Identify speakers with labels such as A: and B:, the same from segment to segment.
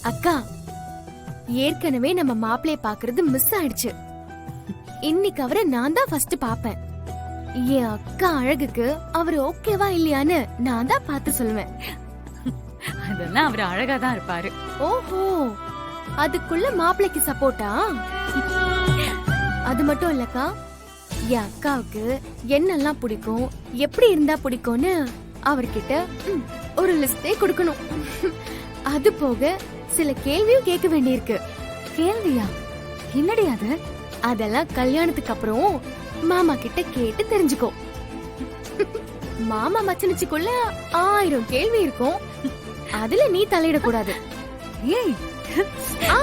A: அக்கா, ஏற்கனவே நம்ம மாப்பிளைய பாக்குறது மிஸ் ஆயிடுச்சு. இன்னைக்கு அவரை நான் தான் ஃபர்ஸ்ட் பாப்பேன். என் அக்கா அழகுக்கு அவர் ஓகேவா இல்லையான்னு நான் தான் பார்த்து சொல்லுவேன்.
B: அதெல்லாம் அவர் அழகா தான் இருப்பாரு.
A: ஓஹோ, அதுக்குள்ள மாப்பிளைக்கு சப்போர்ட்டா? அது மட்டும் இல்லக்கா, என் அக்காவுக்கு என்னெல்லாம் பிடிக்கும், எப்படி இருந்தா பிடிக்கும்னு அவர்கிட்ட ஒரு லிஸ்டே கொடுக்கணும். அது போக சில கேள்வியும் கேட்க வேண்டியிருக்கு.
B: கேள்வியா? என்னடி அது?
A: அதெல்லாம் கல்யாணத்துக்கு அப்புறம் மாமா கிட்ட கேட்டு தெரிஞ்சுக்கோ. மாமா மச்சனிச்சுக்குள்ள 1000 கேள்வி இருக்கும். அதுல நீ தலையிடக்கூடாது.
B: ஏய்,
A: ஆ.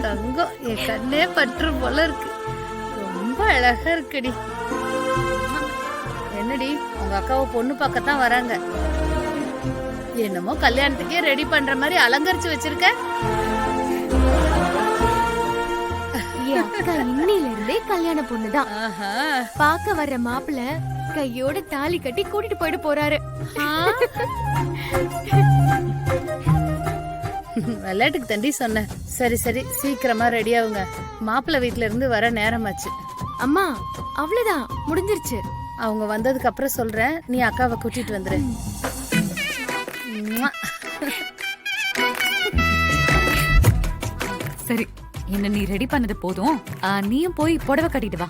C: தங்கம் என் கண்ணே பற்று போல இருக்கு. ரொம்ப அழகா இருக்குடி. என்னடி உங்க அக்காவை பொண்ணு பார்க்கத்தான் வராங்க. என்னமோ கல்யாணத்துக்கே ரெடி பண்ற மாதிரி அலங்கரிச்சு வச்சிருக்க.
A: என் அக்கா இன்னில இருந்தே கல்யாண பொண்ணுதான். பாக்க வர்ற மாப்பிள்ள கையோட தாலி கட்டி கூட்டிட்டு போயிட்டு போறாரு.
C: விளையாட்டுக்கு தண்டி சொன்னேன். சரி சரி, சீக்கிரமா ரெடி ஆகுங்க. மாப்பிள்ளை வீட்ல இருந்து வர நேரமாச்சு.
A: அம்மா, அவ்வளவுதான், முடிஞ்சிருச்சு.
C: அவங்க வந்ததுக்கு அப்புறம் சொல்றேன், நீ அக்காவை கூட்டிட்டு வந்துரு.
B: சரி, என்ன நீ ரெடி பண்ணது போதும். நீயும் போய் புடவை கட்டிட்டு வா.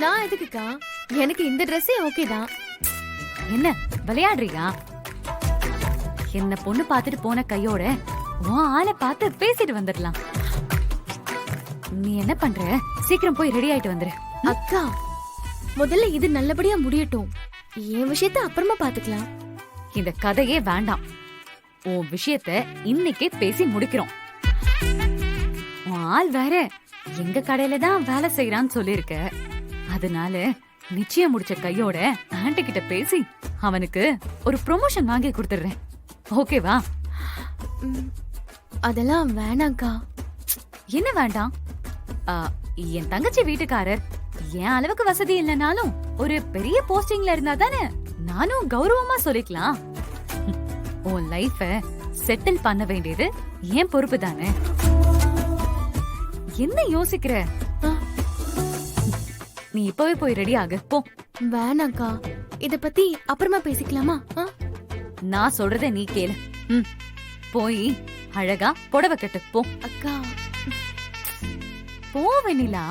A: நான் எதுக்குக்கா? எனக்கு இந்த ட்ரெஸ்ஸே ஓகே தான்.
B: என்ன விளையாடுறியா? என்ன பொண்ணு பாத்துட்டு போன கையோட உன் ஆளை பார்த்து பேசிட்டு வந்துடலாம். நீ என்ன பண்ற? சீக்கிரம் போய் ரெடி ஆயிட்டு வந்துரு.
A: அக்கா, முதல்ல இது நல்லபடியா முடியட்டும். என் விஷயத்த அப்புறமா பாத்துக்கலாம்.
B: இந்த கதையே வேண்டாம். உன் விஷயத்த இன்னைக்கே பேசி முடிக்கிறோம். உன் ஆள் வேற எங்க கடையில தான் வேலை செய்யறான்னு சொல்லிருக்க. அதனால நிச்சயம் முடிச்ச கையோட ஆன்ட்டி கிட்ட பேசி அவனுக்கு ஒரு ப்ரொமோஷன் வாங்கி கொடுத்துடுறேன். ஓகேவா?
A: அதெல்லாம் வேணாம்க்கா.
B: என்ன வேண்டாம்? என் தங்கச்சி வீட்டுக்காரர் என் அளவுக்கு வசதி இல்லைனாலும் ஒரு பெரிய போஸ்டிங்ல இருந்தா தானே நானும் கௌரவமா சொல்லிக்கலாம். உன் லைஃப செட்டில் பண்ண வேண்டியது என் பொறுப்பு தானே. என்ன யோசிக்கிற? நீ இப்பவே போய் ரெடி ஆகு போ.
A: வேணாம்க்கா, இத பத்தி அப்புறமா பேசிக்கலாமா?
B: நான் சொல்றத நீ கேளு. போய் அழகா புடவை கட்டு போ.
A: அக்கா,
B: போ வெண்ணிலா,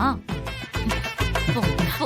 B: போ, போ.